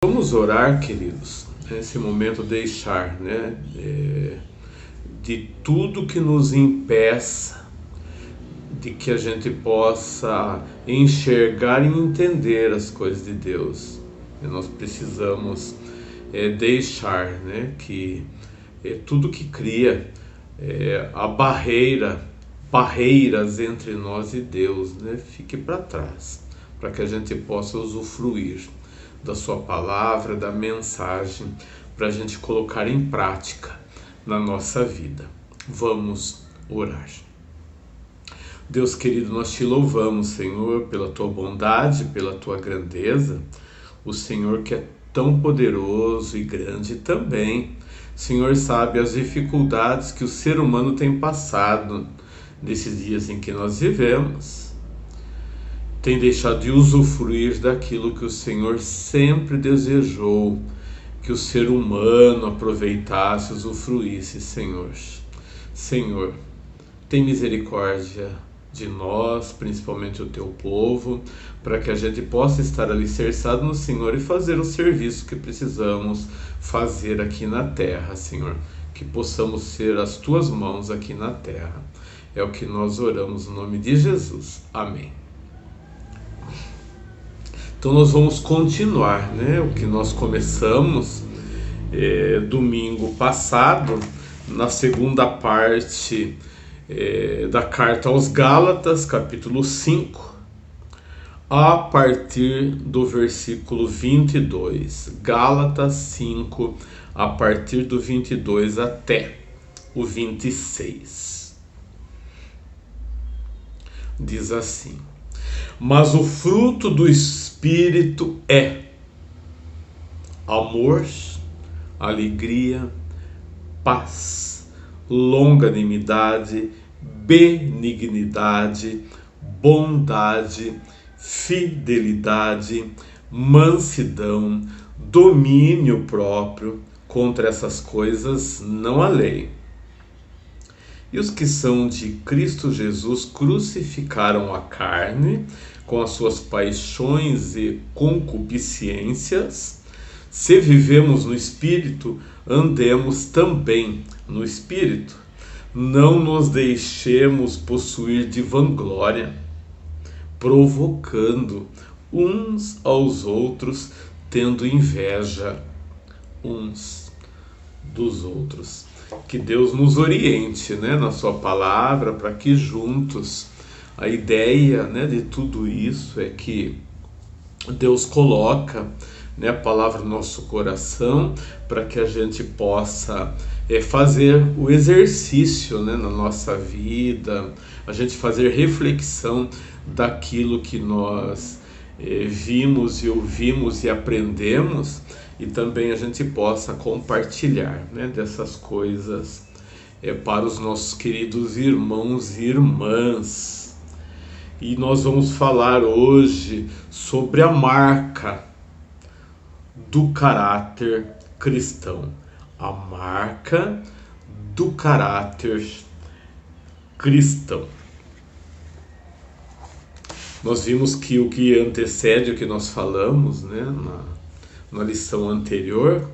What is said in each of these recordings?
Vamos orar, queridos, nesse momento deixar, de tudo que nos impeça de que a gente possa enxergar e entender as coisas de Deus. E nós precisamos deixar, que tudo que cria a barreiras entre nós e Deus, fique para trás, para que a gente possa usufruir da sua palavra, da mensagem, para a gente colocar em prática na nossa vida. Vamos orar. Deus querido, nós te louvamos, Senhor, pela tua bondade, pela tua grandeza, o Senhor que é tão poderoso e grande também. O Senhor sabe as dificuldades que o ser humano tem passado nesses dias em que nós vivemos. Tem deixado de usufruir daquilo que o Senhor sempre desejou, que o ser humano aproveitasse, usufruísse, Senhor. Senhor, tem misericórdia de nós, principalmente o teu povo, para que a gente possa estar alicerçado no Senhor e fazer o serviço que precisamos fazer aqui na terra, Senhor. Que possamos ser as tuas mãos aqui na terra. É o que nós oramos no nome de Jesus. Amém. Então nós vamos continuar, o que nós começamos domingo passado, na segunda parte da carta aos Gálatas, capítulo 5, a partir do versículo 22. Gálatas 5, a partir do 22 até o 26. Diz assim: mas o fruto do Espírito é amor, alegria, paz, longanimidade, benignidade, bondade, fidelidade, mansidão, domínio próprio. Contra essas coisas não há lei. E os que são de Cristo Jesus crucificaram a carne com as suas paixões e concupiscências. Se vivemos no Espírito, andemos também no Espírito. Não nos deixemos possuir de vanglória, provocando uns aos outros, tendo inveja uns dos outros. Que Deus nos oriente, na sua palavra, para que juntos, a ideia, de tudo isso é que Deus coloca, a palavra no nosso coração, para que a gente possa fazer o exercício, na nossa vida, a gente fazer reflexão daquilo que nós vimos e ouvimos e aprendemos, e também a gente possa compartilhar, dessas coisas para os nossos queridos irmãos e irmãs. E nós vamos falar hoje sobre a marca do caráter cristão. A marca do caráter cristão. Nós vimos que o que antecede o que nós falamos, na lição anterior,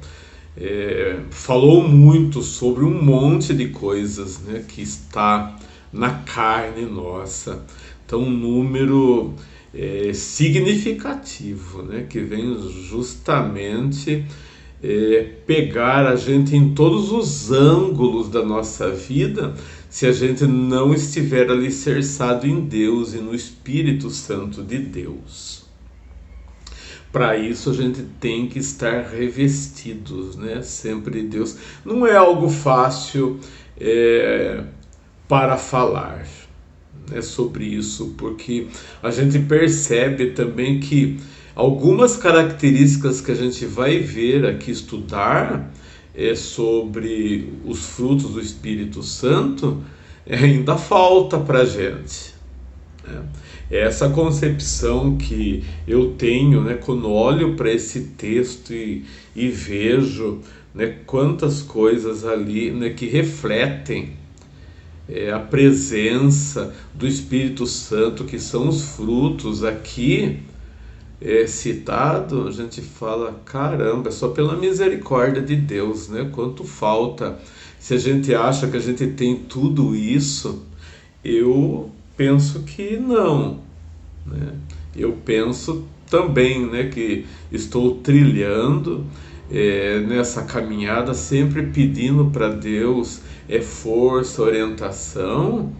falou muito sobre um monte de coisas, que está na carne nossa. Então um número significativo, que vem justamente pegar a gente em todos os ângulos da nossa vida, se a gente não estiver alicerçado em Deus e no Espírito Santo de Deus. Para isso a gente tem que estar revestidos, sempre de Deus. Não é algo fácil para falar sobre isso, porque a gente percebe também que algumas características que a gente vai ver aqui, estudar sobre os frutos do Espírito Santo, ainda falta para a gente. Essa concepção que eu tenho, quando olho para esse texto e vejo, quantas coisas ali, que refletem a presença do Espírito Santo, que são os frutos aqui, é citado, a gente fala, caramba, é só pela misericórdia de Deus, né? Quanto falta. Se a gente acha que a gente tem tudo isso, eu penso que não, né? Eu penso também, né, que estou trilhando nessa caminhada, sempre pedindo para Deus força, orientação,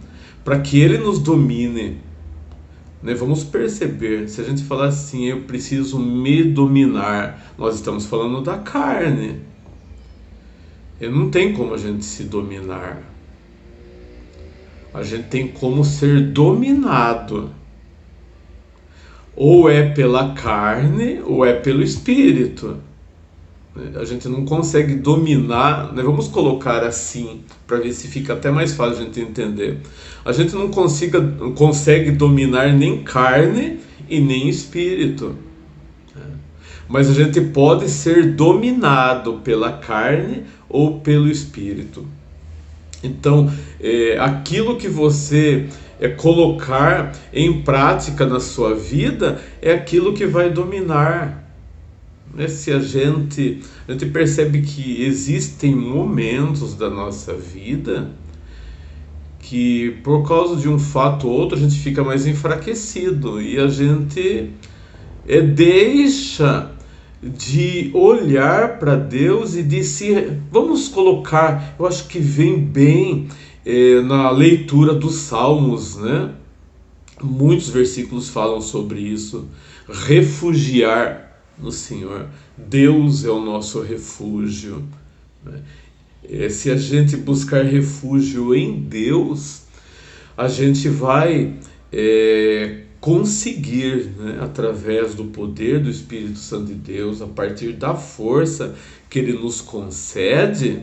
para que Ele nos domine, né? Vamos perceber, se a gente falar assim, eu preciso me dominar, nós estamos falando da carne. E não tem como a gente se dominar. A gente tem como ser dominado. Ou é pela carne, ou é pelo espírito. A gente não consegue dominar, né? Vamos colocar assim, para ver se fica até mais fácil a gente entender. A gente não consegue dominar nem carne e nem espírito. Mas a gente pode ser dominado pela carne ou pelo espírito. Então, aquilo que você colocar em prática na sua vida é aquilo que vai dominar. Se a gente percebe que existem momentos da nossa vida que, por causa de um fato ou outro, a gente fica mais enfraquecido e a gente deixa de olhar para Deus e de se... Vamos colocar, eu acho que vem bem na leitura dos Salmos, né? Muitos versículos falam sobre isso. Refugiar no Senhor. Deus é o nosso refúgio, né? Se a gente buscar refúgio em Deus, a gente vai conseguir, né, através do poder do Espírito Santo de Deus, a partir da força que Ele nos concede,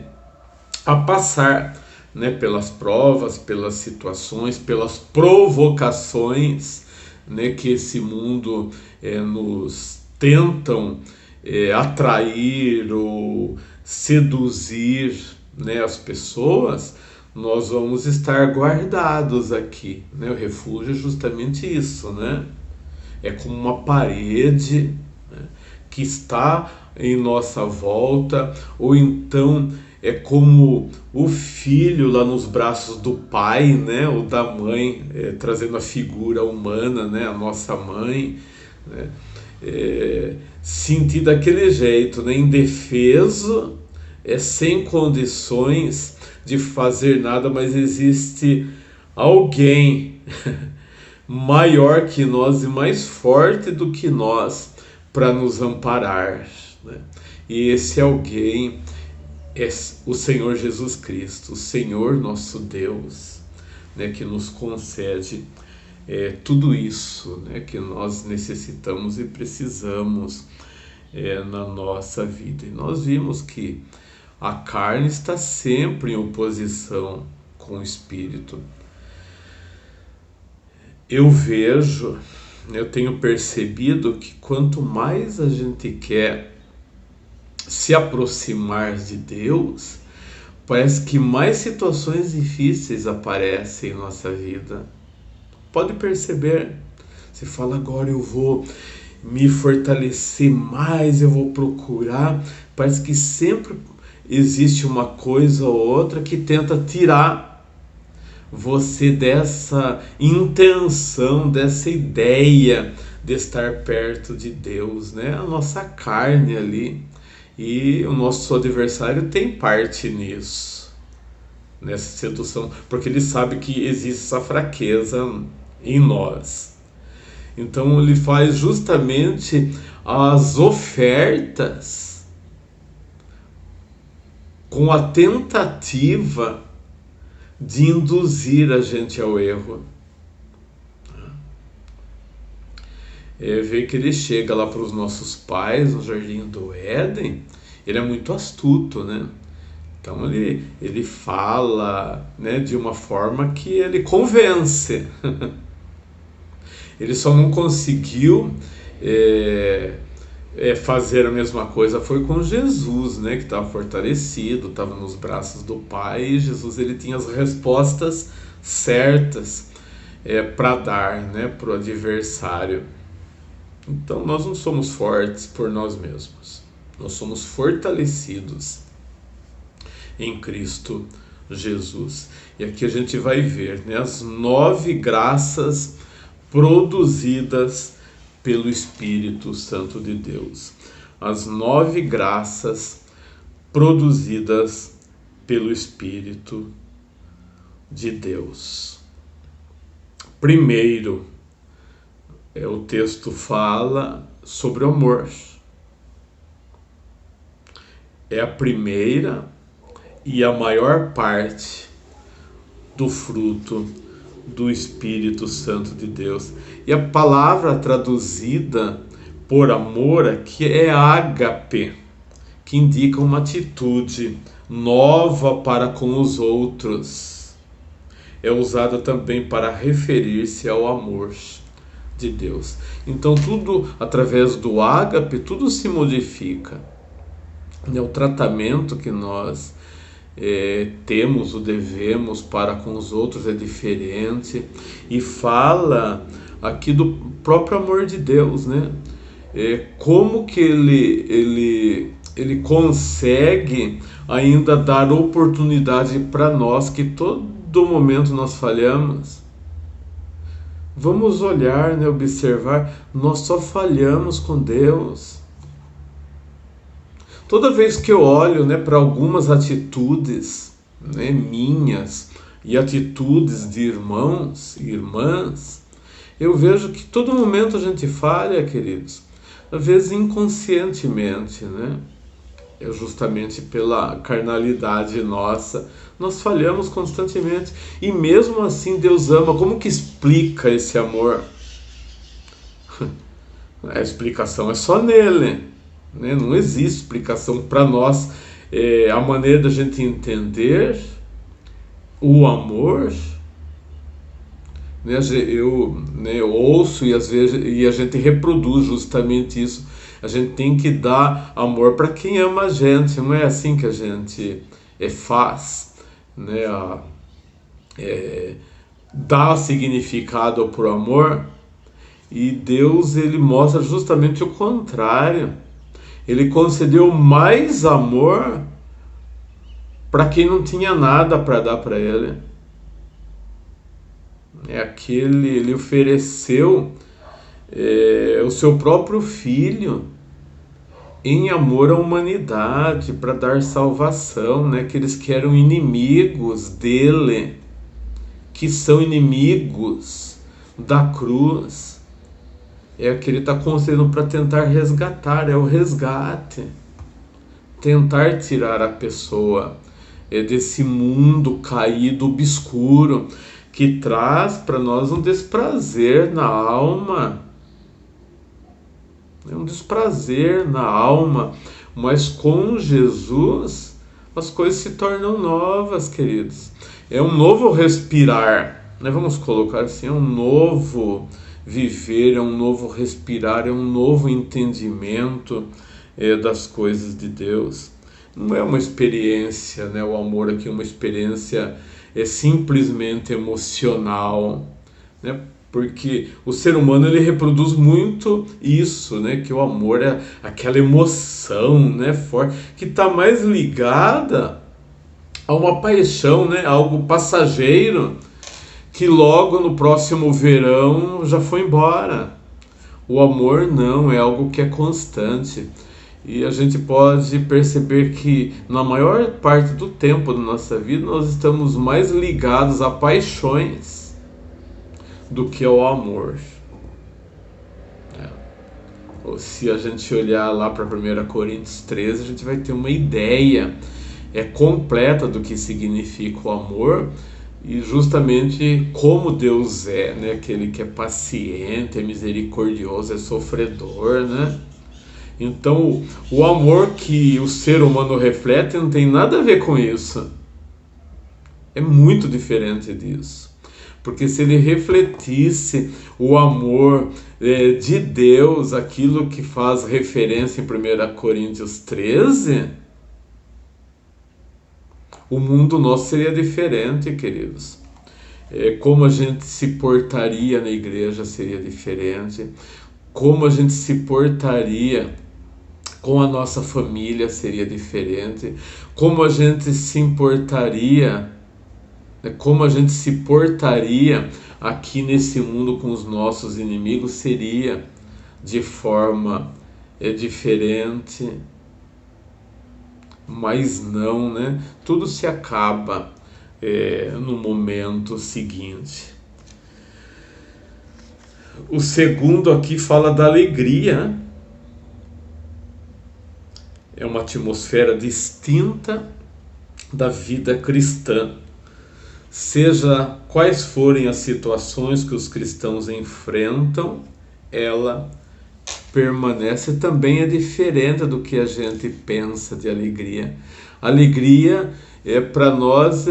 a passar, né, pelas provas, pelas situações, pelas provocações, né, que esse mundo nos tentam atrair ou seduzir, né, as pessoas. Nós vamos estar guardados aqui, né? O refúgio é justamente isso, né? É como uma parede, né, que está em nossa volta, ou então é como o filho lá nos braços do pai, né, ou da mãe, trazendo a figura humana, né, a nossa mãe, né, sentir daquele jeito, né, indefeso, sem condições de fazer nada, mas existe alguém maior que nós e mais forte do que nós para nos amparar, né? E esse alguém é o Senhor Jesus Cristo, o Senhor nosso Deus, né, que nos concede tudo isso, né, que nós necessitamos e precisamos na nossa vida. E nós vimos que a carne está sempre em oposição com o espírito. Eu tenho percebido que quanto mais a gente quer se aproximar de Deus, parece que mais situações difíceis aparecem em nossa vida. Pode perceber, você fala, agora eu vou me fortalecer mais, eu vou procurar, parece que sempre existe uma coisa ou outra que tenta tirar você dessa intenção, dessa ideia de estar perto de Deus, né? A nossa carne ali, e o nosso adversário tem parte nisso, nessa sedução, porque ele sabe que existe essa fraqueza em nós. Então ele faz justamente as ofertas com a tentativa de induzir a gente ao erro. Vê que ele chega lá para os nossos pais no Jardim do Éden, ele é muito astuto, né? Então ele fala, né, de uma forma que ele convence. Ele só não conseguiu fazer a mesma coisa, foi com Jesus, né, que estava fortalecido, estava nos braços do Pai, e Jesus ele tinha as respostas certas para dar, né, para o adversário. Então nós não somos fortes por nós mesmos, nós somos fortalecidos em Cristo Jesus. E aqui a gente vai ver, né, as 9 graças produzidas pelo Espírito Santo de Deus. As 9 graças produzidas pelo Espírito de Deus. Primeiro, o texto fala sobre o amor. É a primeira e a maior parte do fruto do Espírito Santo de Deus. E a palavra traduzida por amor aqui é ágape, que indica uma atitude nova para com os outros. É usada também para referir-se ao amor de Deus. Então tudo através do ágape, tudo se modifica. O tratamento que nós temos ou devemos para com os outros é diferente, e fala aqui do próprio amor de Deus, né? Como que ele consegue ainda dar oportunidade para nós, que todo momento nós falhamos. Vamos olhar, né, observar, nós só falhamos com Deus. Toda vez que eu olho, né, para algumas atitudes, né, minhas e atitudes de irmãos e irmãs, eu vejo que todo momento a gente falha, queridos. Às vezes inconscientemente, né? É justamente pela carnalidade nossa, nós falhamos constantemente. E mesmo assim Deus ama. Como que explica esse amor? A explicação é só nele, né? Não existe explicação para nós. A maneira da gente entender o amor, né? Eu ouço e às vezes a gente reproduz justamente isso. A gente tem que dar amor para quem ama a gente. Não é assim que a gente faz, né? Dá significado para o amor. E Deus, ele mostra justamente o contrário. Ele concedeu mais amor para quem não tinha nada para dar para ele. Ele ofereceu o seu próprio filho em amor à humanidade, para dar salvação, né? Aqueles que eram inimigos dele, que são inimigos da cruz, que ele está concedendo para tentar resgatar, é o resgate, tentar tirar a pessoa desse mundo caído, obscuro, que traz para nós um desprazer na alma. É um desprazer na alma, mas com Jesus as coisas se tornam novas, queridos. É um novo respirar, né? Vamos colocar assim, é um novo viver, é um novo respirar, é um novo entendimento das coisas de Deus. Não é uma experiência, né? O amor aqui é uma experiência simplesmente emocional, né? Porque o ser humano, ele reproduz muito isso, né? Que o amor é aquela emoção, né, forte, que está mais ligada a uma paixão, né? Algo passageiro, que logo no próximo verão já foi embora. O amor não, é algo que é constante. E a gente pode perceber que na maior parte do tempo da nossa vida nós estamos mais ligados a paixões do que ao amor. Se a gente olhar lá para 1 Coríntios 13, a gente vai ter uma ideia completa do que significa o amor e justamente como Deus é, né? Aquele que é paciente, é misericordioso, é sofredor, né? Então, o amor que o ser humano reflete não tem nada a ver com isso. É muito diferente disso. Porque se ele refletisse o amor de Deus, aquilo que faz referência em 1 Coríntios 13, o mundo nosso seria diferente, queridos. Como a gente se portaria na igreja seria diferente. como a gente se portaria com a nossa família seria diferente, como a gente se importaria, como a gente se portaria aqui nesse mundo com os nossos inimigos seria de forma diferente, mas não, né? Tudo se acaba no momento seguinte. O segundo aqui fala da alegria. É uma atmosfera distinta da vida cristã. Seja quais forem as situações que os cristãos enfrentam, ela permanece, também é diferente do que a gente pensa de alegria. Alegria para nós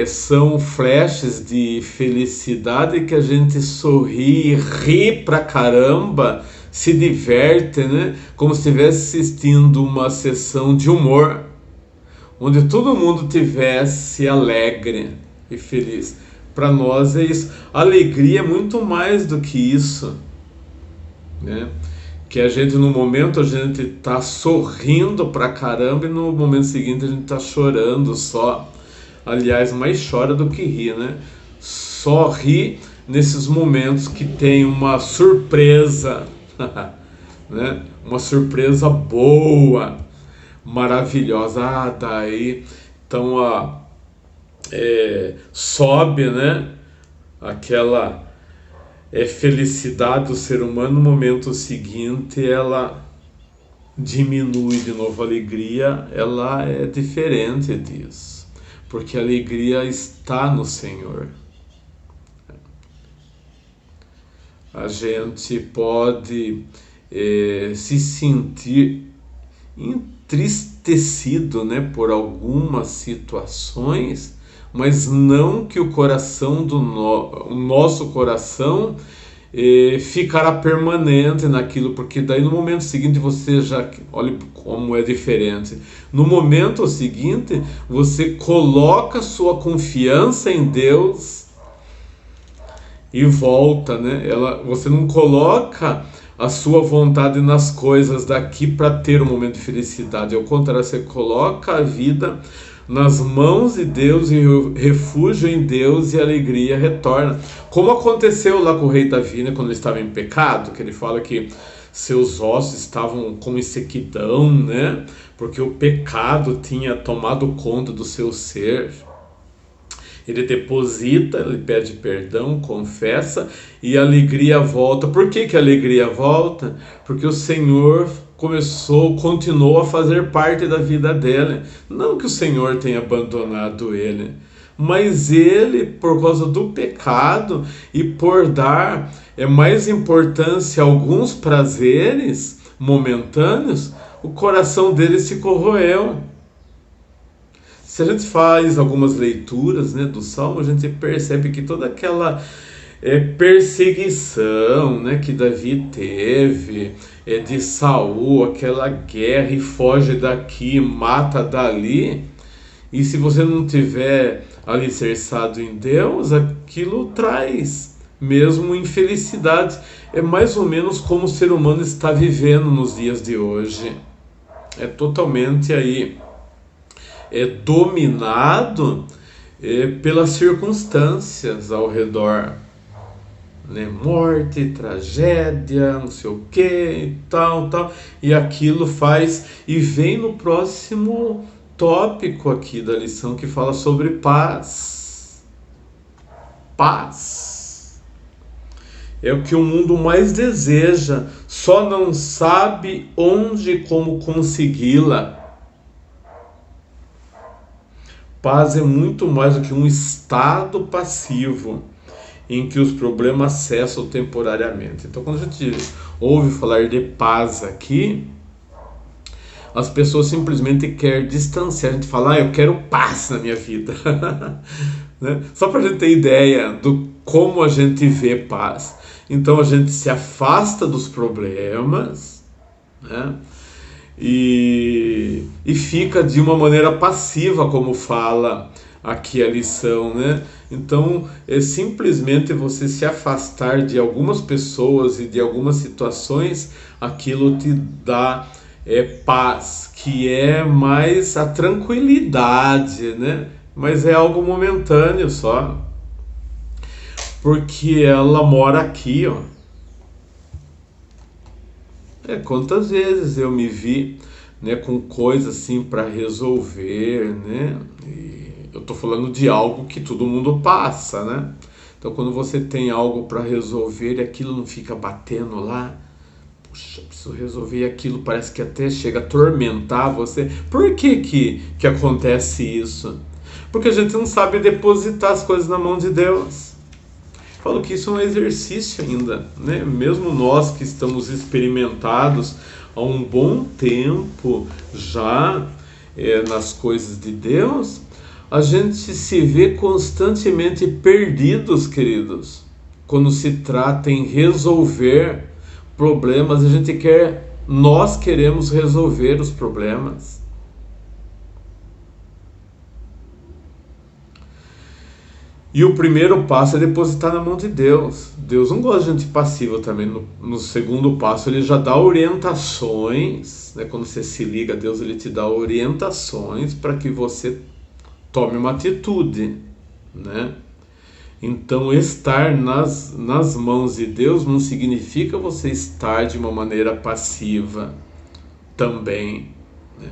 são flashes de felicidade que a gente sorri, ri pra caramba, se diverte, né? Como se estivesse assistindo uma sessão de humor, onde todo mundo tivesse alegre e feliz. Para nós é isso. Alegria é muito mais do que isso, né? Que a gente no momento a gente tá sorrindo pra caramba e no momento seguinte a gente tá chorando só. Aliás, mais chora do que ri, né? Só ri nesses momentos que tem uma surpresa, né? Uma surpresa boa, maravilhosa. Daí então sobe, né? Aquela felicidade do ser humano. No momento seguinte ela diminui de novo. A alegria, ela é diferente disso, porque a alegria está no Senhor. A gente pode se sentir entristecido, né, por algumas situações, mas não que o coração o nosso coração ficará permanente naquilo, porque daí no momento seguinte você já, olha como é diferente, no momento seguinte você coloca sua confiança em Deus e volta, né? Você não coloca a sua vontade nas coisas daqui para ter um momento de felicidade, ao contrário, você coloca a vida nas mãos de Deus e refúgio em Deus, e a alegria retorna. Como aconteceu lá com o rei Davi, né, quando ele estava em pecado, que ele fala que seus ossos estavam com sequidão, né, porque o pecado tinha tomado conta do seu ser. Ele deposita, ele pede perdão, confessa, e a alegria volta. Por que a alegria volta? Porque o Senhor continuou a fazer parte da vida dele. Não que o Senhor tenha abandonado ele, mas ele, por causa do pecado e por dar mais importância a alguns prazeres momentâneos, o coração dele se corroeu. Se a gente faz algumas leituras, né, do Salmo, a gente percebe que toda aquela perseguição, né, que Davi teve, de Saul, aquela guerra, e foge daqui, mata dali, e se você não tiver alicerçado em Deus, aquilo traz mesmo infelicidade. É mais ou menos como o ser humano está vivendo nos dias de hoje. É totalmente dominado pelas circunstâncias ao redor, né? Morte, tragédia, não sei o que, tal, e aquilo faz, e vem no próximo tópico aqui da lição, que fala sobre paz. Paz é o que o mundo mais deseja, só não sabe onde e como consegui-la. Paz é muito mais do que um estado passivo em que os problemas cessam temporariamente. Então, quando a gente ouve falar de paz aqui, as pessoas simplesmente querem distanciar. A gente fala, eu quero paz na minha vida. Né? Só para a gente ter ideia do como a gente vê paz. Então, a gente se afasta dos problemas, né? E fica de uma maneira passiva, como fala aqui a lição, né? Então, é simplesmente você se afastar de algumas pessoas e de algumas situações, aquilo te dá paz, que é mais a tranquilidade, né? Mas é algo momentâneo só, porque ela mora aqui, ó. Quantas vezes eu me vi, né, com coisas assim para resolver, né? E eu tô falando de algo que todo mundo passa, né? Então, quando você tem algo para resolver e aquilo não fica batendo lá, puxa, preciso resolver aquilo, parece que até chega a atormentar você. Por que acontece isso? Porque a gente não sabe depositar as coisas na mão de Deus. Falo que isso é um exercício ainda, né? Mesmo nós que estamos experimentados há um bom tempo já nas coisas de Deus, a gente se vê constantemente perdidos, queridos. Quando se trata em resolver problemas, nós queremos resolver os problemas. E o primeiro passo é depositar na mão de Deus. Deus não gosta de gente passiva também. No segundo passo, ele já dá orientações, né? Quando você se liga a Deus, ele te dá orientações para que você tome uma atitude, né? Então, estar nas mãos de Deus não significa você estar de uma maneira passiva também, né?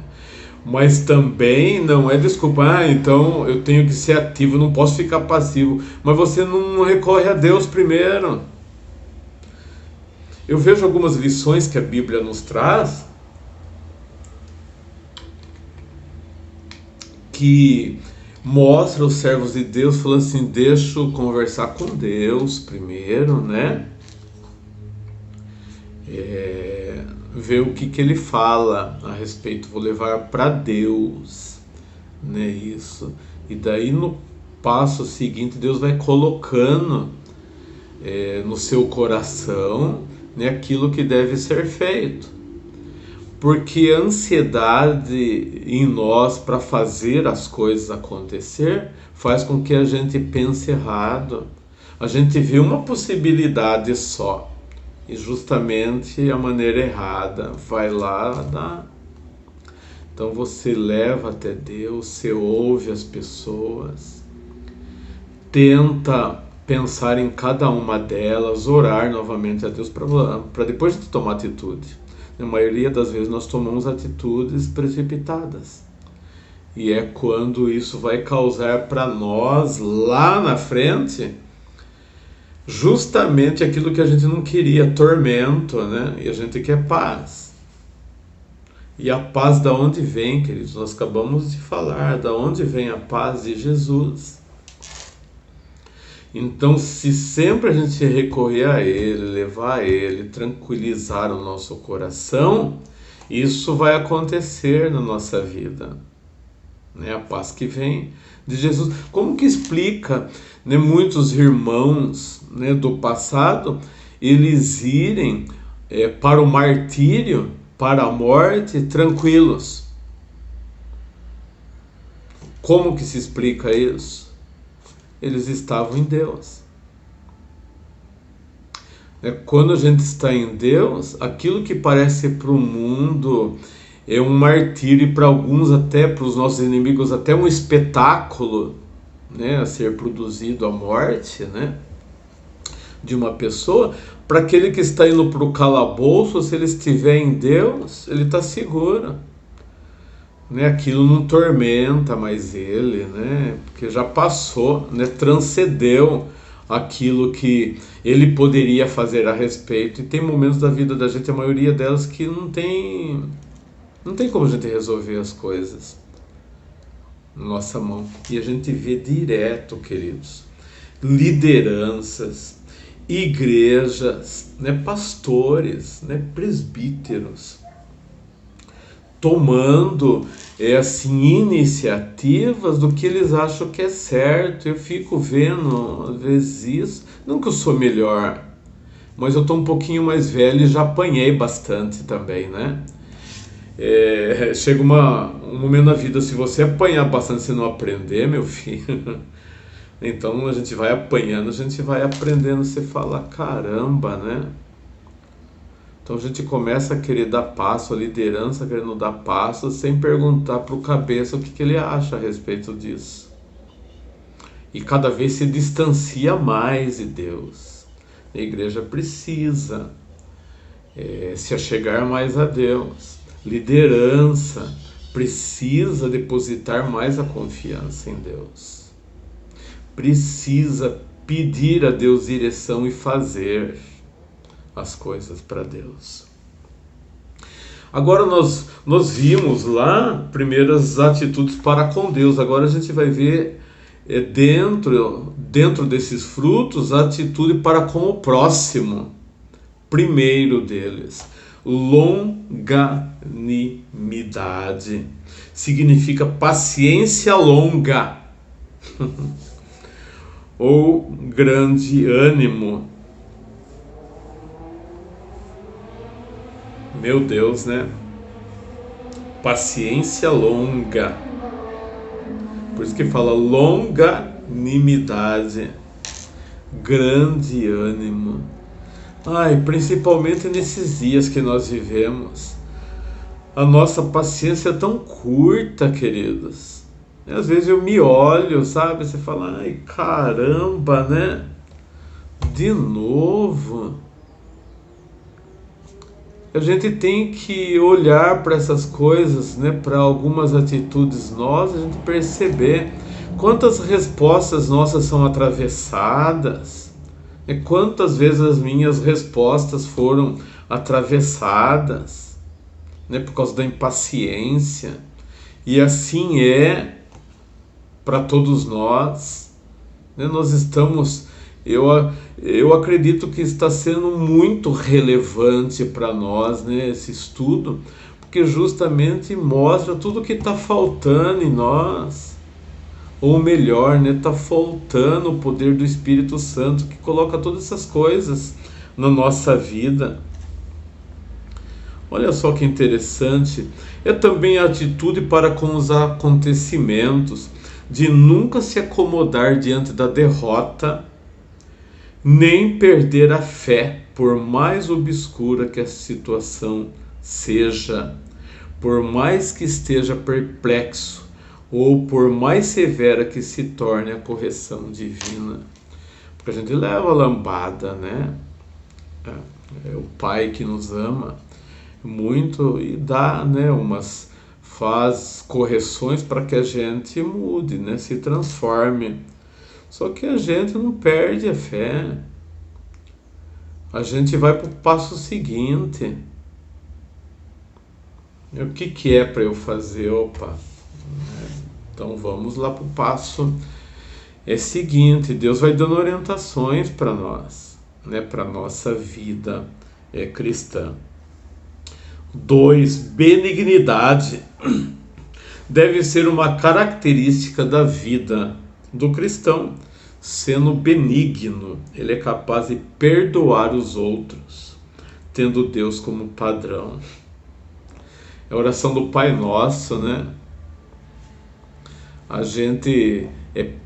Mas também não é desculpa, então eu tenho que ser ativo, não posso ficar passivo. Mas você não recorre a Deus primeiro. Eu vejo algumas lições que a Bíblia nos traz que mostra os servos de Deus falando assim, deixa eu conversar com Deus primeiro, né? Ver o que ele fala a respeito, vou levar para Deus, né, isso. E daí no passo seguinte Deus vai colocando no seu coração, né, aquilo que deve ser feito. Porque a ansiedade em nós para fazer as coisas acontecer faz com que a gente pense errado. A gente vê uma possibilidade só. E justamente a maneira errada vai lá dar. Então você leva até Deus, você ouve as pessoas, tenta pensar em cada uma delas, orar novamente a Deus para depois de tomar atitude. Na maioria das vezes nós tomamos atitudes precipitadas. E é quando isso vai causar para nós lá na frente justamente aquilo que a gente não queria, tormento, né? E a gente quer paz. E a paz da onde vem, queridos? Nós acabamos de falar, da onde vem a paz de Jesus. Então, se sempre a gente recorrer a Ele, levar a Ele, tranquilizar o nosso coração, isso vai acontecer na nossa vida, né? A paz que vem de Jesus. Como que explica, né, muitos irmãos, né, do passado, eles irem para o martírio, para a morte, tranquilos? Como que se explica isso? Eles estavam em Deus. Quando a gente está em Deus, aquilo que parece para o mundo é um martírio, e para alguns, até para os nossos inimigos, até um espetáculo, né, a ser produzido, a morte, né, de uma pessoa. Para aquele que está indo para o calabouço, se ele estiver em Deus, ele está seguro, né? Aquilo não tormenta mais ele, né? Porque já passou, né? Transcendeu aquilo que ele poderia fazer a respeito. E tem momentos da vida da gente, a maioria delas, que não tem como a gente resolver as coisas na nossa mão. E a gente vê direto, queridos, lideranças, igrejas, né, pastores, né, presbíteros, tomando assim, iniciativas do que eles acham que é certo. Eu fico vendo, às vezes, isso. Não que eu sou melhor, mas eu estou um pouquinho mais velho e já apanhei bastante também, né? Chega um momento na vida, se você apanhar bastante e não aprender, meu filho, Então a gente vai apanhando, a gente vai aprendendo. Você fala, caramba, né? Então a gente começa a querer dar passo, a liderança querendo dar passo, sem perguntar para o cabeça o que ele acha a respeito disso. E cada vez se distancia mais de Deus. A igreja precisa se achegar mais a Deus. Liderança precisa depositar mais a confiança em Deus. Precisa pedir a Deus direção e fazer as coisas para Deus. Agora nós vimos lá primeiras atitudes para com Deus. Agora a gente vai ver dentro desses frutos a atitude para com o próximo. Primeiro deles, longanimidade. Significa paciência longa ou grande ânimo. Meu Deus, né? Paciência longa. Por isso que fala longanimidade, grande ânimo. Principalmente nesses dias que nós vivemos. A nossa paciência é tão curta, queridos. E às vezes eu me olho, sabe? Você fala, ai, caramba, né? De novo. A gente tem que olhar para essas coisas, né? Para algumas atitudes nossas, a gente perceber quantas respostas nossas são atravessadas. E quantas vezes as minhas respostas foram atravessadas, né, por causa da impaciência. E assim é para todos nós, né? Nós estamos, eu acredito que está sendo muito relevante para nós, né, esse estudo, porque justamente mostra tudo o que está faltando em nós. Ou melhor, né, está faltando o poder do Espírito Santo que coloca todas essas coisas na nossa vida. Olha só que interessante. É também a atitude para com os acontecimentos, de nunca se acomodar diante da derrota, nem perder a fé, por mais obscura que a situação seja, por mais que esteja perplexo, ou por mais severa que se torne a correção divina. Porque a gente leva a lambada, né? É o Pai que nos ama muito e dá, né, faz correções para que a gente mude, né, se transforme. Só que a gente não perde a fé. A gente vai para o passo seguinte. O que é para eu fazer? Então vamos lá para o passo seguinte. Deus vai dando orientações para nós, né, para a nossa vida cristã. 2. Benignidade. Deve ser uma característica da vida do cristão. Sendo benigno, ele é capaz de perdoar os outros, tendo Deus como padrão. É a oração do Pai Nosso, né? A gente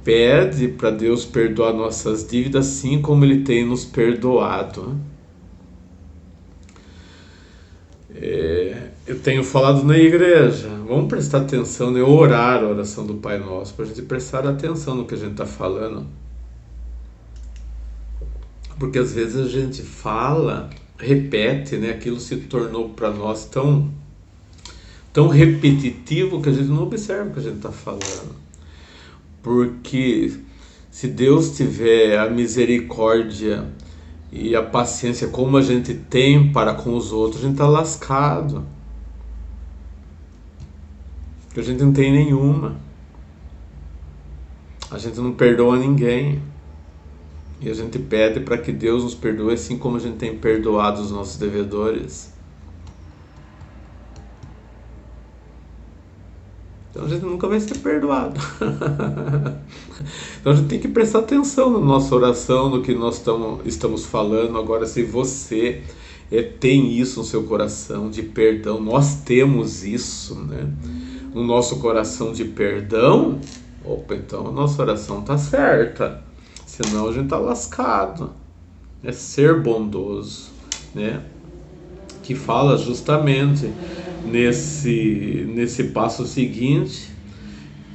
pede para Deus perdoar nossas dívidas, assim como Ele tem nos perdoado. Eu tenho falado na igreja, vamos prestar atenção, né? Orar a oração do Pai Nosso, para a gente prestar atenção no que a gente está falando. Porque às vezes a gente fala, repete, né? Aquilo se tornou para nós tão repetitivo que a gente não observa o que a gente está falando. Porque se Deus tiver a misericórdia e a paciência como a gente tem para com os outros, a gente está lascado. Porque a gente não tem nenhuma. A gente não perdoa ninguém. E a gente pede para que Deus nos perdoe assim como a gente tem perdoado os nossos devedores. Então a gente nunca vai ser perdoado. Então a gente tem que prestar atenção na nossa oração, no que nós estamos falando. Agora, se você tem isso no seu coração de perdão, nós temos isso, né? No nosso coração de perdão, Opa, então a nossa oração está certa, senão a gente está lascado. É ser bondoso, né? Que fala justamente nesse passo seguinte,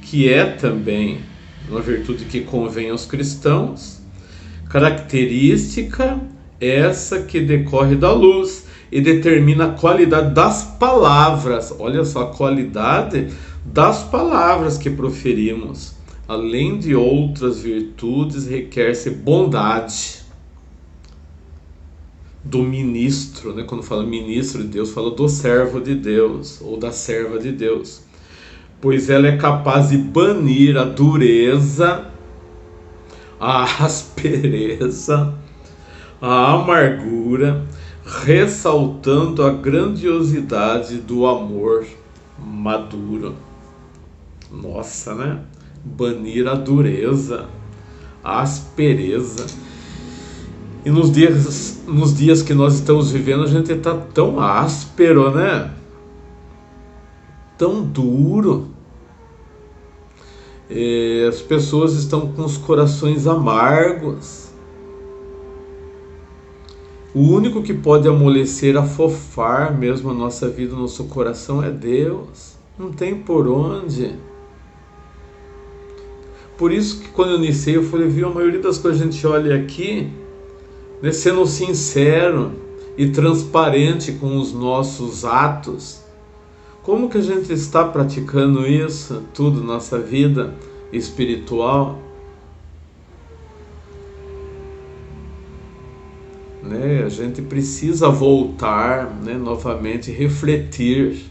que é também uma virtude que convém aos cristãos, característica essa que decorre da luz e determina a qualidade das palavras. Olha só, a qualidade das palavras que proferimos. Além de outras virtudes, requer-se bondade do ministro, né? Quando fala ministro de Deus, fala do servo de Deus ou da serva de Deus, pois ela é capaz de banir a dureza, a aspereza, a amargura, ressaltando a grandiosidade do amor maduro. Nossa, né? Banir a dureza, a aspereza. E nos dias que nós estamos vivendo, a gente está tão áspero, né? Tão duro. As pessoas estão com os corações amargos. O único que pode amolecer, afofar mesmo a nossa vida, o nosso coração é Deus. Não tem por onde. Por isso que quando eu iniciei, eu falei, viu, a maioria das coisas que a gente olha aqui, né, sendo sincero e transparente com os nossos atos, como que a gente está praticando isso tudo na nossa vida espiritual? Né? A gente precisa voltar, né, novamente, refletir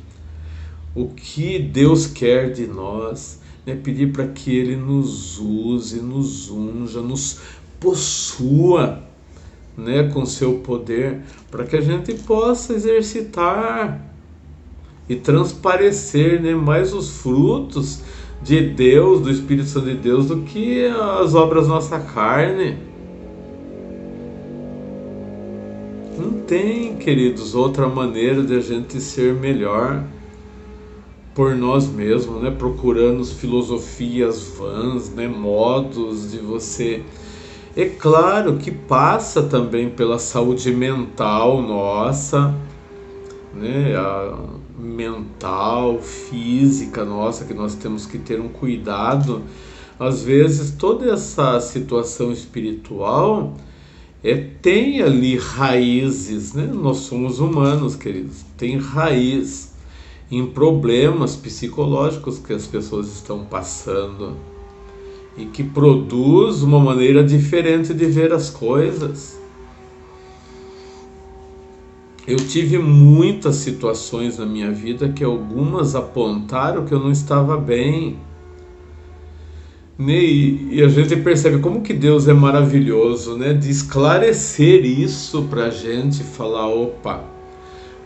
o que Deus quer de nós, né? Pedir para que Ele nos use, nos unja, nos possua, né, com seu poder, para que a gente possa exercitar e transparecer, né, mais os frutos de Deus, do Espírito Santo de Deus, do que as obras da nossa carne. Não tem, queridos, outra maneira de a gente ser melhor por nós mesmos, né? Procurando filosofias vãs, né? Modos de você. É claro que passa também pela saúde mental nossa, né? A mental, física nossa, que nós temos que ter um cuidado. Às vezes toda essa situação espiritual tem ali raízes, né? Nós somos humanos, queridos, tem raiz em problemas psicológicos que as pessoas estão passando e que produz uma maneira diferente de ver as coisas. Eu tive muitas situações na minha vida que algumas apontaram que eu não estava bem. E a gente percebe como que Deus é maravilhoso, né? De esclarecer isso pra gente, falar, opa,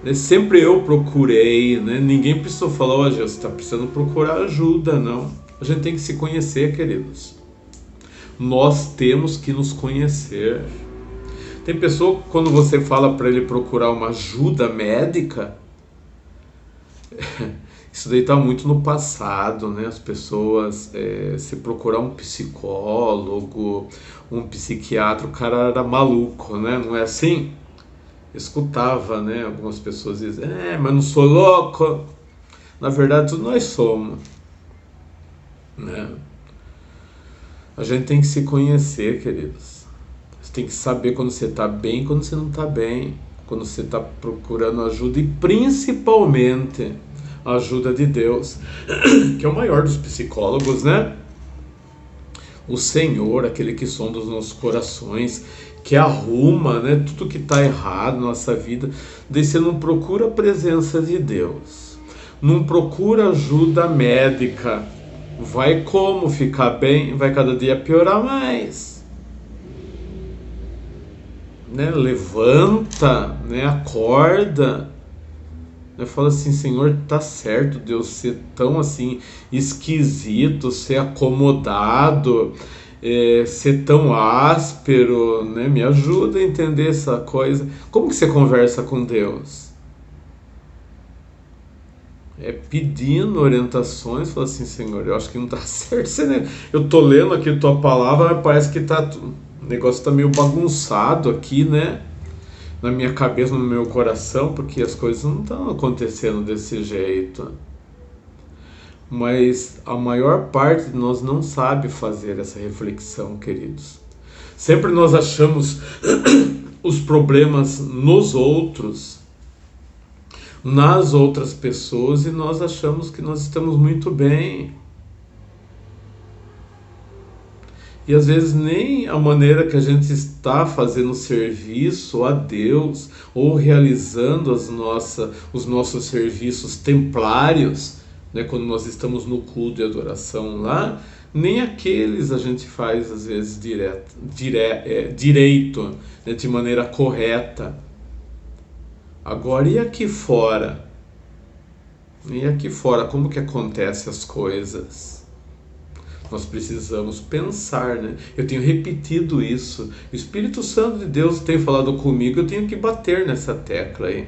né? Sempre eu procurei, né? Ninguém precisou falar, ó, Jesus, você está precisando procurar ajuda, não. A gente tem que se conhecer, queridos. Nós temos que nos conhecer. Tem pessoa que quando você fala para ele procurar uma ajuda médica, isso daí está muito no passado, né? As pessoas, se procurar um psicólogo, um psiquiatra, o cara era maluco, né? Não é assim? Eu escutava, né? Algumas pessoas dizem, mas não sou louco. Na verdade, todos nós somos, né? A gente tem que se conhecer, queridos. Você tem que saber quando você está bem e quando você não está bem. Quando você está procurando ajuda e principalmente a ajuda de Deus, que é o maior dos psicólogos, né? O Senhor, aquele que sonda os nossos corações, que arruma, né, tudo que está errado na nossa vida. Daí você não procura a presença de Deus, não procura ajuda médica. Vai como ficar bem? Vai cada dia piorar mais. Né? Levanta, né? Acorda. Fala assim, Senhor, tá certo de eu ser tão assim esquisito, ser acomodado, ser tão áspero, né? Me ajuda a entender essa coisa. Como que você conversa com Deus? pedindo orientações, fala assim, Senhor, eu acho que não está certo. Eu estou lendo aqui a tua palavra, mas parece que o negócio está meio bagunçado aqui, né? Na minha cabeça, no meu coração, porque as coisas não estão acontecendo desse jeito. Mas a maior parte de nós não sabe fazer essa reflexão, queridos. Sempre nós achamos os problemas nos outros, nas outras pessoas, e nós achamos que nós estamos muito bem. E às vezes nem a maneira que a gente está fazendo serviço a Deus ou realizando os nossos serviços templários, né, quando nós estamos no culto de adoração lá, nem aqueles a gente faz às vezes direito, né, de maneira correta. Agora, e aqui fora? E aqui fora, como que acontecem as coisas? Nós precisamos pensar, né? Eu tenho repetido isso. O Espírito Santo de Deus tem falado comigo, eu tenho que bater nessa tecla aí.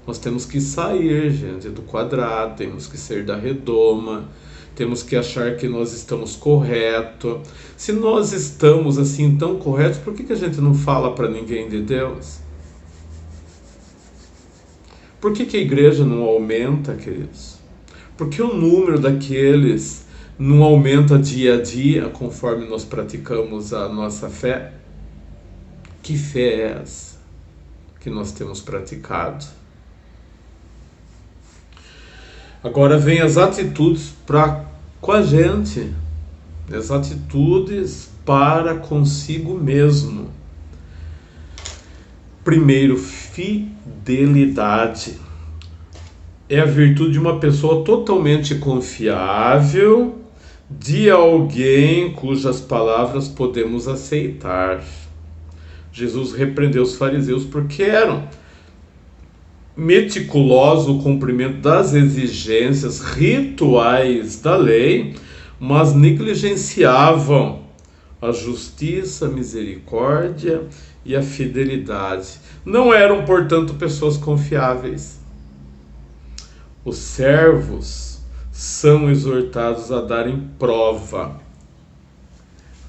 Nós temos que sair, gente, do quadrado, temos que sair da redoma, temos que achar que nós estamos corretos. Se nós estamos assim tão corretos, por que a gente não fala para ninguém de Deus? Por que a igreja não aumenta, queridos? Porque o número daqueles não aumenta dia a dia conforme nós praticamos a nossa fé? Que fé é essa que nós temos praticado? Agora vem as atitudes com a gente, as atitudes para consigo mesmo. Primeiro, fidelidade. É a virtude de uma pessoa totalmente confiável, de alguém cujas palavras podemos aceitar. Jesus repreendeu os fariseus porque eram meticulosos no cumprimento das exigências rituais da lei, mas negligenciavam a justiça, a misericórdia e a fidelidade. Não eram, portanto, pessoas confiáveis. Os servos são exortados a darem prova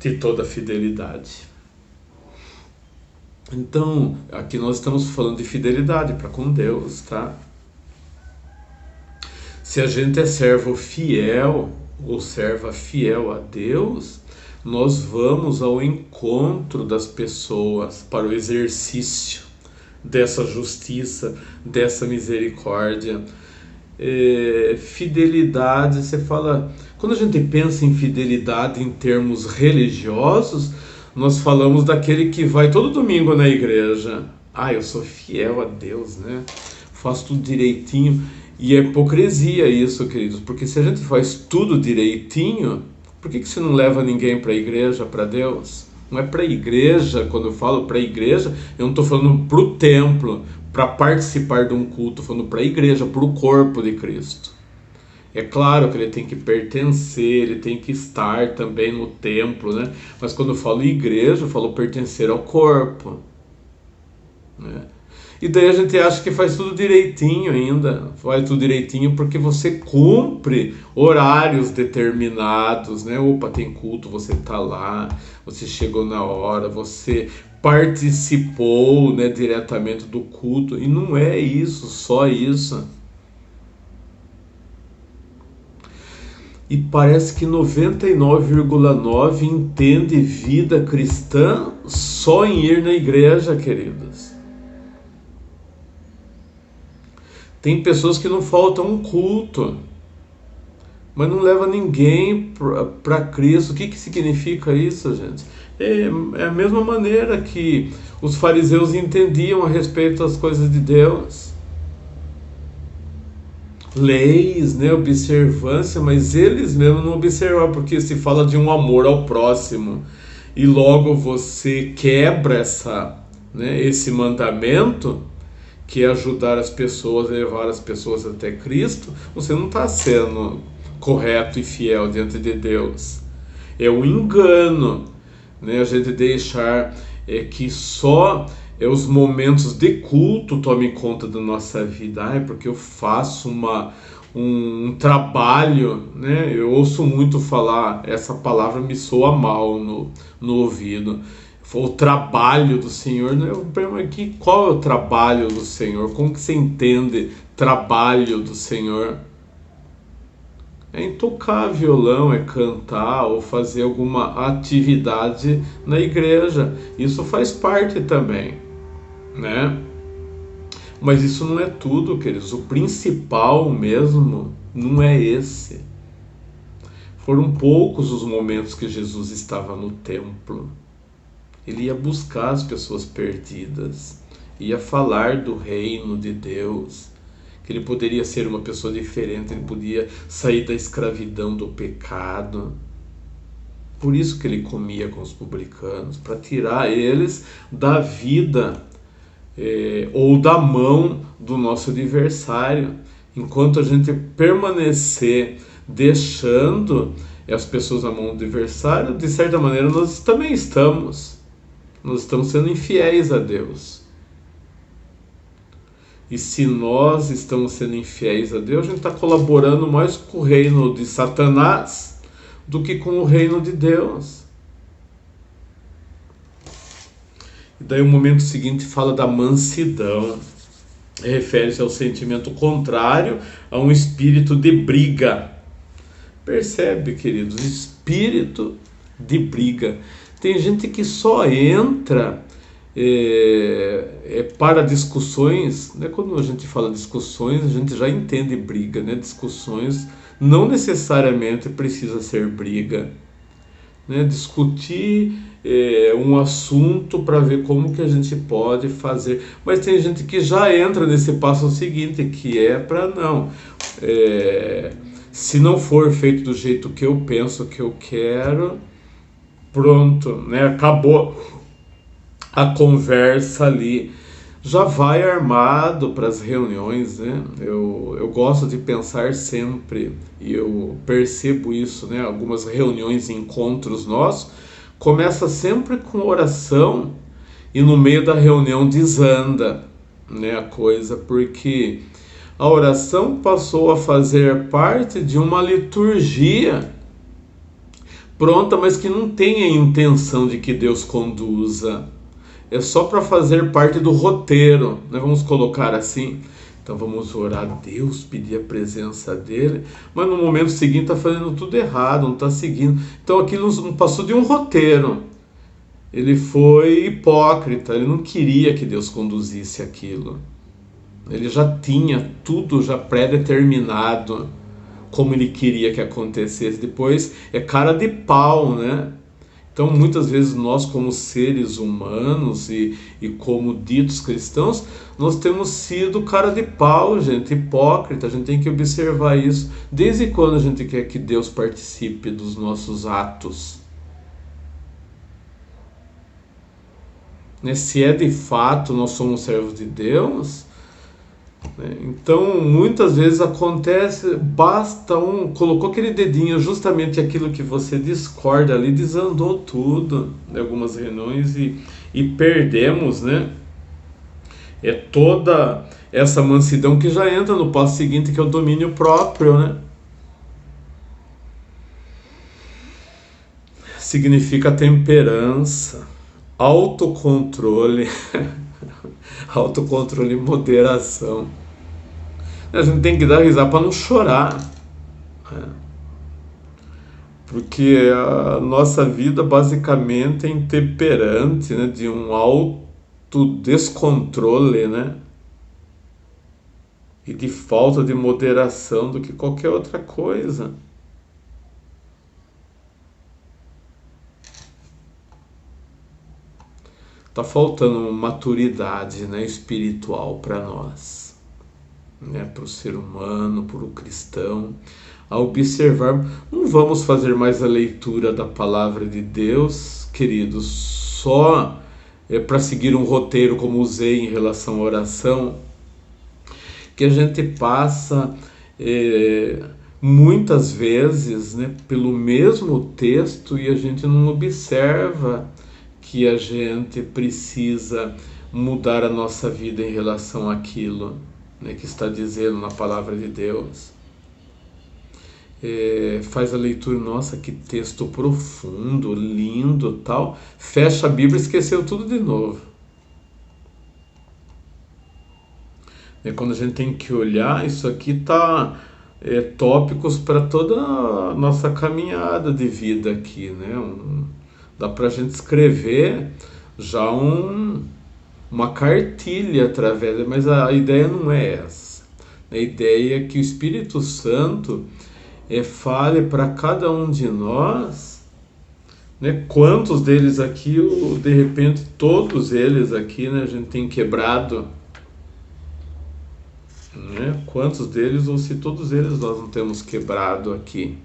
de toda a fidelidade. Então, aqui nós estamos falando de fidelidade para com Deus, tá? Se a gente é servo fiel ou serva fiel a Deus, nós vamos ao encontro das pessoas para o exercício dessa justiça, dessa misericórdia. Fidelidade, você fala, quando a gente pensa em fidelidade em termos religiosos, nós falamos daquele que vai todo domingo na igreja. Eu sou fiel a Deus, né? Faço tudo direitinho. E é hipocrisia isso, queridos, porque se a gente faz tudo direitinho, por que você não leva ninguém para a igreja, para Deus? Não é para a igreja, quando eu falo para a igreja, eu não estou falando para o templo, para participar de um culto, falando para a igreja, para o corpo de Cristo. É claro que ele tem que pertencer, ele tem que estar também no templo, né? Mas quando eu falo igreja, eu falo pertencer ao corpo, né? E daí a gente acha que faz tudo direitinho ainda, faz tudo direitinho porque você cumpre horários determinados, né? Opa, tem culto, você está lá, você chegou na hora, você participou, né, diretamente do culto, e não é isso, só isso. E parece que 99,9% entende vida cristã só em ir na igreja, queridos. Tem pessoas que não faltam um culto, mas não leva ninguém para Cristo. O que significa isso, gente? É a mesma maneira que os fariseus entendiam a respeito das coisas de Deus. Leis, né, observância, mas eles mesmos não observavam, porque se fala de um amor ao próximo e logo você quebra esse mandamento, que é ajudar as pessoas, levar as pessoas até Cristo, você não está sendo correto e fiel diante de Deus. É um engano, né, a gente deixar que só os momentos de culto tomem conta da nossa vida. Porque eu faço um trabalho, né? Eu ouço muito falar, essa palavra me soa mal no ouvido. O trabalho do Senhor, né? Eu pergunto aqui, qual é o trabalho do Senhor? Como que você entende trabalho do Senhor? É em tocar violão, é cantar ou fazer alguma atividade na igreja. Isso faz parte também, né? Mas isso não é tudo, queridos. O principal mesmo não é esse. Foram poucos os momentos que Jesus estava no templo. Ele ia buscar as pessoas perdidas, ia falar do reino de Deus, que ele poderia ser uma pessoa diferente, ele podia sair da escravidão do pecado. Por isso que ele comia com os publicanos, para tirar eles da vida ou da mão do nosso adversário. Enquanto a gente permanecer deixando as pessoas na mão do adversário, de certa maneira nós também estamos sendo infiéis a Deus. E se nós estamos sendo infiéis a Deus, a gente está colaborando mais com o reino de Satanás do que com o reino de Deus. E daí o momento seguinte fala da mansidão. Refere-se ao sentimento contrário a um espírito de briga. Percebe, queridos? Espírito de briga. Tem gente que só entra para discussões, né? Quando a gente fala discussões, a gente já entende briga, né? Discussões não necessariamente precisa ser briga, né? Discutir um assunto para ver como que a gente pode fazer, mas tem gente que já entra nesse passo seguinte, que é para não, se não for feito do jeito que eu penso, que eu quero, pronto, né? Acabou a conversa ali. Já vai armado para as reuniões, né? Eu gosto de pensar sempre, e eu percebo isso, né? Algumas reuniões, encontros nossos, começa sempre com oração e no meio da reunião desanda, né, a coisa, porque a oração passou a fazer parte de uma liturgia pronta, mas que não tem a intenção de que Deus conduza. É só para fazer parte do roteiro, né? Vamos colocar assim. Então vamos orar a Deus, pedir a presença dele, mas no momento seguinte está fazendo tudo errado, não está seguindo. Então aquilo não passou de um roteiro. Ele foi hipócrita, ele não queria que Deus conduzisse aquilo. Ele já tinha tudo já pré-determinado, como ele queria que acontecesse. Depois é cara de pau, né? Então, muitas vezes nós, como seres humanos e como ditos cristãos, nós temos sido cara de pau, gente, hipócrita. A gente tem que observar isso. Desde quando a gente quer que Deus participe dos nossos atos? Né? Se é de fato nós somos servos de Deus, né? Então muitas vezes acontece, basta colocou aquele dedinho, justamente aquilo que você discorda ali, desandou tudo em algumas reuniões e perdemos, né? É toda essa mansidão que já entra no passo seguinte, que é o domínio próprio, né? Significa temperança, autocontrole, autocontrole e moderação. A gente tem que dar risada para não chorar, né? Porque a nossa vida basicamente é intemperante, né? De um autodescontrole, né? E de falta de moderação do que qualquer outra coisa. Tá faltando maturidade, né, espiritual para nós, né, para o ser humano, para o cristão, a observar. Não vamos fazer mais a leitura da palavra de Deus, queridos, só para seguir um roteiro, como usei em relação à oração, que a gente passa muitas vezes, né, pelo mesmo texto e a gente não observa que a gente precisa mudar a nossa vida em relação àquilo, né, que está dizendo na palavra de Deus. faz a leitura, nossa, que texto profundo, lindo, tal, fecha a Bíblia e esqueceu tudo de novo. Quando a gente tem que olhar, isso aqui tá tópicos para toda a nossa caminhada de vida aqui, né? Dá para a gente escrever já uma cartilha através, mas a ideia não é essa. A ideia é que o Espírito Santo fale para cada um de nós, né? Quantos deles aqui, ou de repente todos eles aqui, né, a gente tem quebrado, né? Quantos deles, ou se todos eles nós não temos quebrado aqui,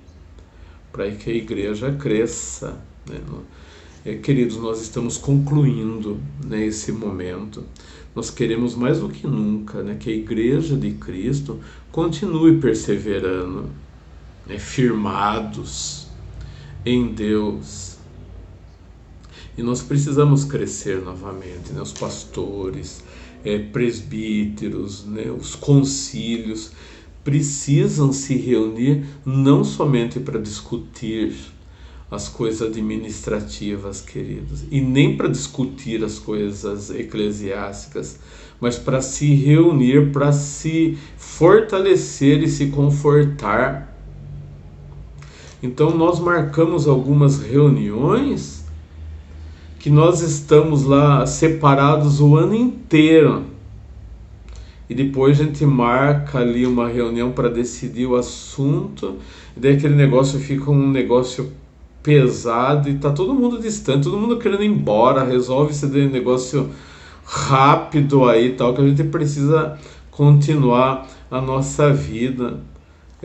para que a igreja cresça, né? Queridos, nós estamos concluindo, né, esse momento. Nós queremos mais do que nunca, né, que a igreja de Cristo continue perseverando, né, firmados em Deus. E nós precisamos crescer novamente, né, os pastores, presbíteros, né, os concílios precisam se reunir não somente para discutir as coisas administrativas, queridos, e nem para discutir as coisas eclesiásticas, mas para se reunir, para se fortalecer e se confortar. Então nós marcamos algumas reuniões que nós estamos lá separados o ano inteiro. E depois a gente marca ali uma reunião para decidir o assunto, e daí aquele negócio fica um negócio pesado e tá todo mundo distante, todo mundo querendo ir embora, resolve esse negócio rápido aí, tal, que a gente precisa continuar a nossa vida.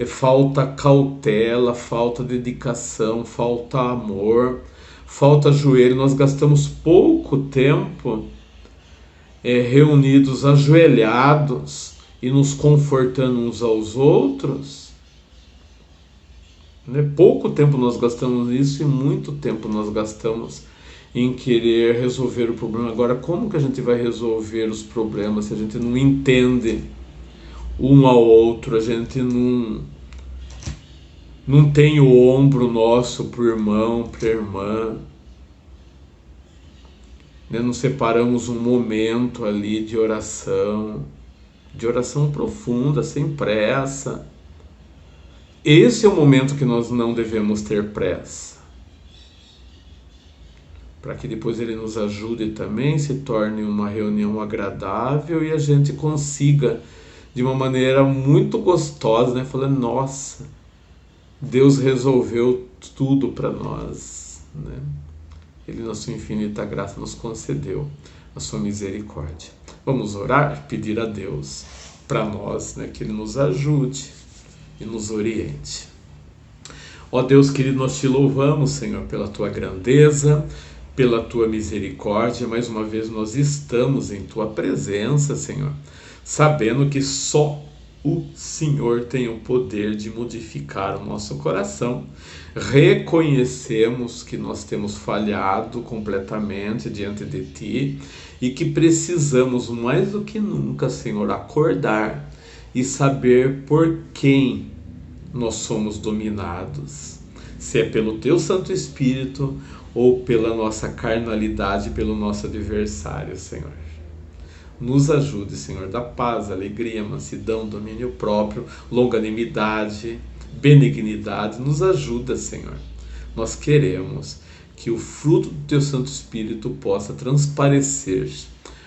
Falta cautela, falta dedicação, falta amor, falta joelho. Nós gastamos pouco tempo reunidos, ajoelhados e nos confortando uns aos outros. Pouco tempo nós gastamos nisso e muito tempo nós gastamos em querer resolver o problema. Agora, como que a gente vai resolver os problemas se a gente não entende um ao outro, a gente não tem o ombro nosso para o irmão, para a irmã, né? Não separamos um momento ali de oração profunda, sem pressa. Esse é o momento que nós não devemos ter pressa, para que depois ele nos ajude também, se torne uma reunião agradável e a gente consiga, de uma maneira muito gostosa, né, falando, nossa, Deus resolveu tudo para nós, né? Ele, na sua infinita graça, nos concedeu a sua misericórdia. Vamos orar, pedir a Deus para nós, né, que Ele nos ajude e nos oriente. Ó Deus querido, nós te louvamos, Senhor, pela tua grandeza, pela tua misericórdia. Mais uma vez nós estamos em tua presença, Senhor, sabendo que só o Senhor tem o poder de modificar o nosso coração. Reconhecemos que nós temos falhado completamente diante de ti e que precisamos mais do que nunca, Senhor, acordar e saber por quem nós somos dominados, se é pelo teu Santo Espírito ou pela nossa carnalidade, pelo nosso adversário, Senhor. Nos ajude, Senhor, da paz, alegria, mansidão, domínio próprio, longanimidade, benignidade. Nos ajuda, Senhor. Nós queremos que o fruto do teu Santo Espírito possa transparecer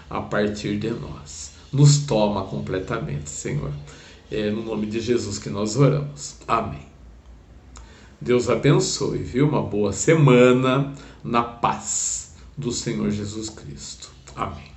a partir de nós. Nos toma completamente, Senhor. É no nome de Jesus que nós oramos. Amém. Deus abençoe, viu? Uma boa semana na paz do Senhor Jesus Cristo. Amém.